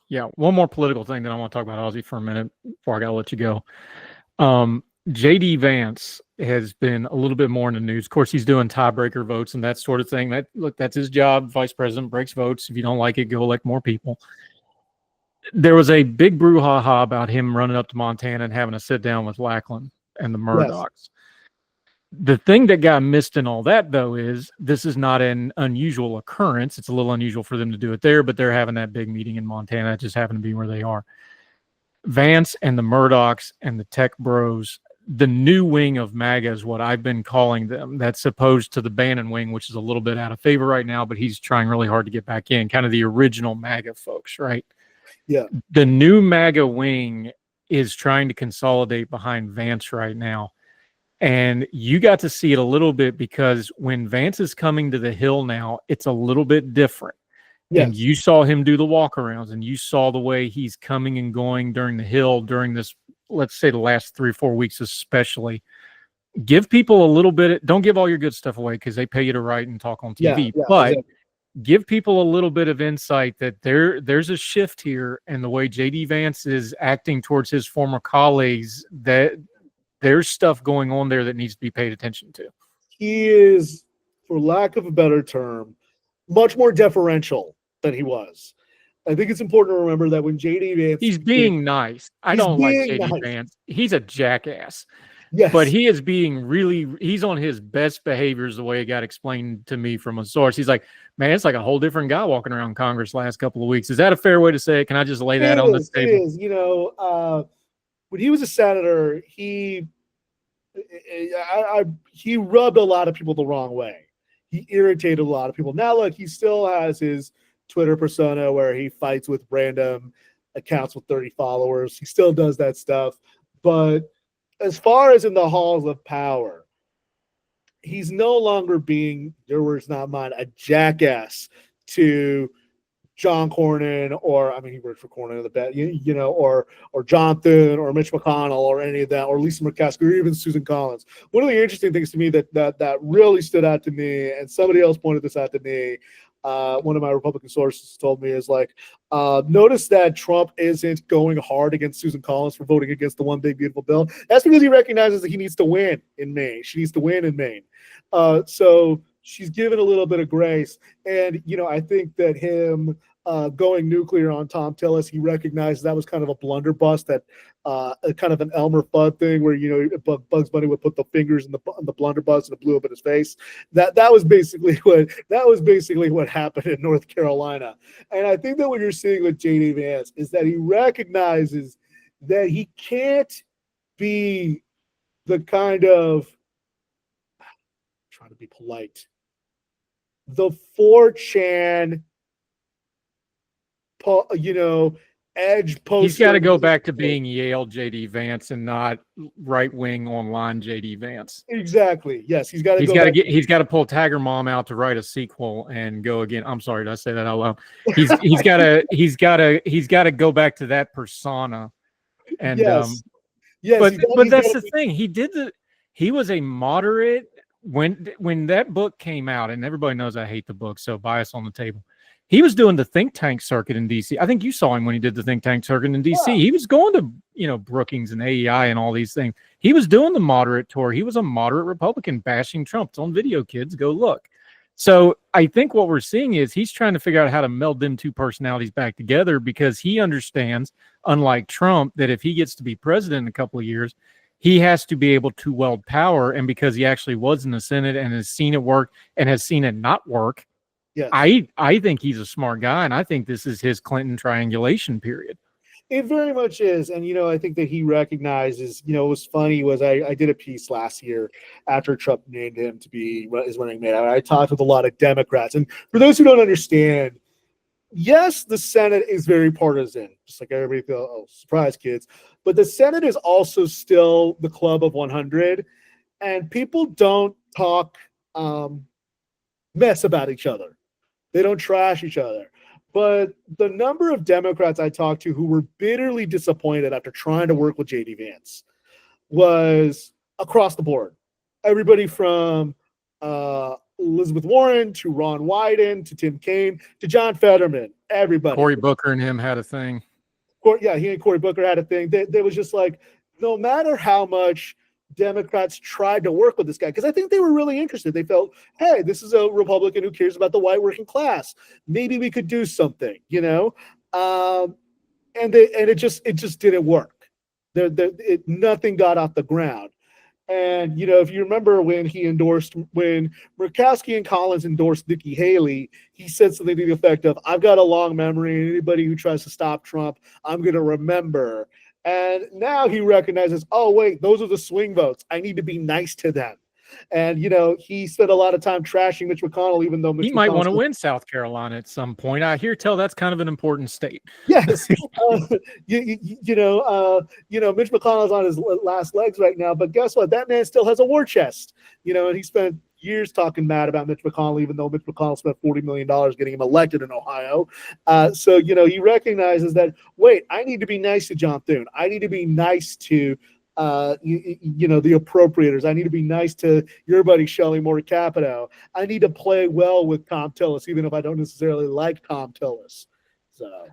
Yeah. One more political thing that I want to talk about Ozzy for a minute before I got to let you go. JD Vance has been a little bit more in the news. Of course, he's doing tiebreaker votes and that sort of thing. That's his job. Vice president breaks votes. If you don't like it, go elect more people. There was a big brouhaha about him running up to Montana and having a sit down with Lackland and the Murdochs. Yes. The thing that got missed in all that, though, is this is not an unusual occurrence. It's a little unusual for them to do it there, but they're having that big meeting in Montana. It just happened to be where they are. Vance and the Murdochs and the tech bros, the new wing of MAGA is what I've been calling them. That's opposed to the Bannon wing, which is a little bit out of favor right now, but he's trying really hard to get back in, kind of the original MAGA folks, right? Yeah. The new MAGA wing is trying to consolidate behind Vance right now. And you got to see it a little bit because when Vance is coming to the Hill now, it's a little bit different. Yes. And you saw him do the walkarounds, and you saw the way he's coming and going during the Hill during this, let's say the last 3 or 4 weeks especially. Give people a little bit, don't give all your good stuff away because they pay you to write and talk on TV, but exactly. Give people a little bit of insight that there's a shift here, and the way JD Vance is acting towards his former colleagues, that there's stuff going on there that needs to be paid attention to. He is, for lack of a better term, much more deferential than he was. I think it's important to remember that when JD Vance... He's being nice. I don't like JD Vance. He's a jackass. Yes. But he is being he's on his best behaviors the way it got explained to me from a source. He's like, man, it's like a whole different guy walking around Congress last couple of weeks. Is that a fair way to say it? Can I just lay that on the table? It is. You know, when he was a senator, he rubbed a lot of people the wrong way. He irritated a lot of people. Now, look, he still has his Twitter persona where he fights with random accounts with 30 followers. He still does that stuff. But as far as in the halls of power, he's no longer being, your words, not mine, a jackass to John Cornyn, or I mean, he worked for Cornyn in the bed, you know, or Jonathan, or Mitch McConnell, or any of that, or Lisa McCaskill, or even Susan Collins. One of the interesting things to me that really stood out to me, and somebody else pointed this out to me, one of my Republican sources told me, is like, notice that Trump isn't going hard against Susan Collins for voting against the One Big Beautiful Bill. That's because he recognizes that he needs to win in Maine. She needs to win in Maine. So she's given a little bit of grace. And, you know, I think that him going nuclear on Tom Tillis, he recognized that was kind of a blunderbuss, that kind of an Elmer Fudd thing where, you know, Bugs Bunny would put the fingers in the blunderbuss and it blew up in his face. That was basically what happened in North Carolina. And I think that what you're seeing with JD Vance is that he recognizes that he can't be the kind of, trying to be polite, the 4chan, you know, edge poster. He's got to go back to being Yale JD Vance and not right-wing online JD Vance. Exactly. Yes, he's got to pull Tiger Mom out to write a sequel and go again. I'm sorry, did I say that out loud? He's got to go back to that persona. And yes. But that's the thing. He was a moderate when that book came out, and everybody knows I hate the book, so bias on the table. He was doing the think tank circuit in D.C. I think you saw him when he did the think tank circuit in D.C. Yeah. He was going to, you know, Brookings and AEI and all these things. He was doing the moderate tour. He was a moderate Republican bashing Trump. It's on video, kids. Go look. So I think what we're seeing is he's trying to figure out how to meld them two personalities back together, because he understands, unlike Trump, that if he gets to be president in a couple of years, he has to be able to wield power. And because he actually was in the Senate and has seen it work and has seen it not work, yes. I think he's a smart guy, and I think this is his Clinton triangulation period. It very much is. And, you know, I think that he recognizes, you know, what was funny was I did a piece last year after Trump named him to be his running mate. I talked with a lot of Democrats. And for those who don't understand, yes, the Senate is very partisan, just like everybody feels, oh, surprise, kids. But the Senate is also still the club of 100, and people don't talk mess about each other. They don't trash each other. But the number of Democrats I talked to who were bitterly disappointed after trying to work with JD Vance was across the board. Everybody from Elizabeth Warren to Ron Wyden to Tim Kaine to John Fetterman. everybody. Cory Booker and him had a thing. Yeah, he and Cory Booker had a thing. They was just like, no matter how much Democrats tried to work with this guy, because I think they were really interested. They felt, hey, this is a Republican who cares about the white working class. Maybe we could do something, you know? And it just didn't work. Nothing got off the ground. And, you know, if you remember when Murkowski and Collins endorsed Nikki Haley, he said something to the effect of, I've got a long memory, and anybody who tries to stop Trump, I'm going to remember. And now he recognizes, oh, wait, those are the swing votes. I need to be nice to them. And, you know, he spent a lot of time trashing Mitch McConnell, even though he might want to win South Carolina at some point. I hear tell that's kind of an important state. Yes. You know, Mitch McConnell's on his last legs right now, but guess what? That man still has a war chest, you know, and he spent years talking mad about Mitch McConnell, even though Mitch McConnell spent $40 million getting him elected in Ohio. So, you know, he recognizes that, wait, I need to be nice to John Thune. I need to be nice to, you know, the appropriators. I need to be nice to your buddy Shelley Moore Capito. I need to play well with Tom Tillis, even if I don't necessarily like Tom Tillis. So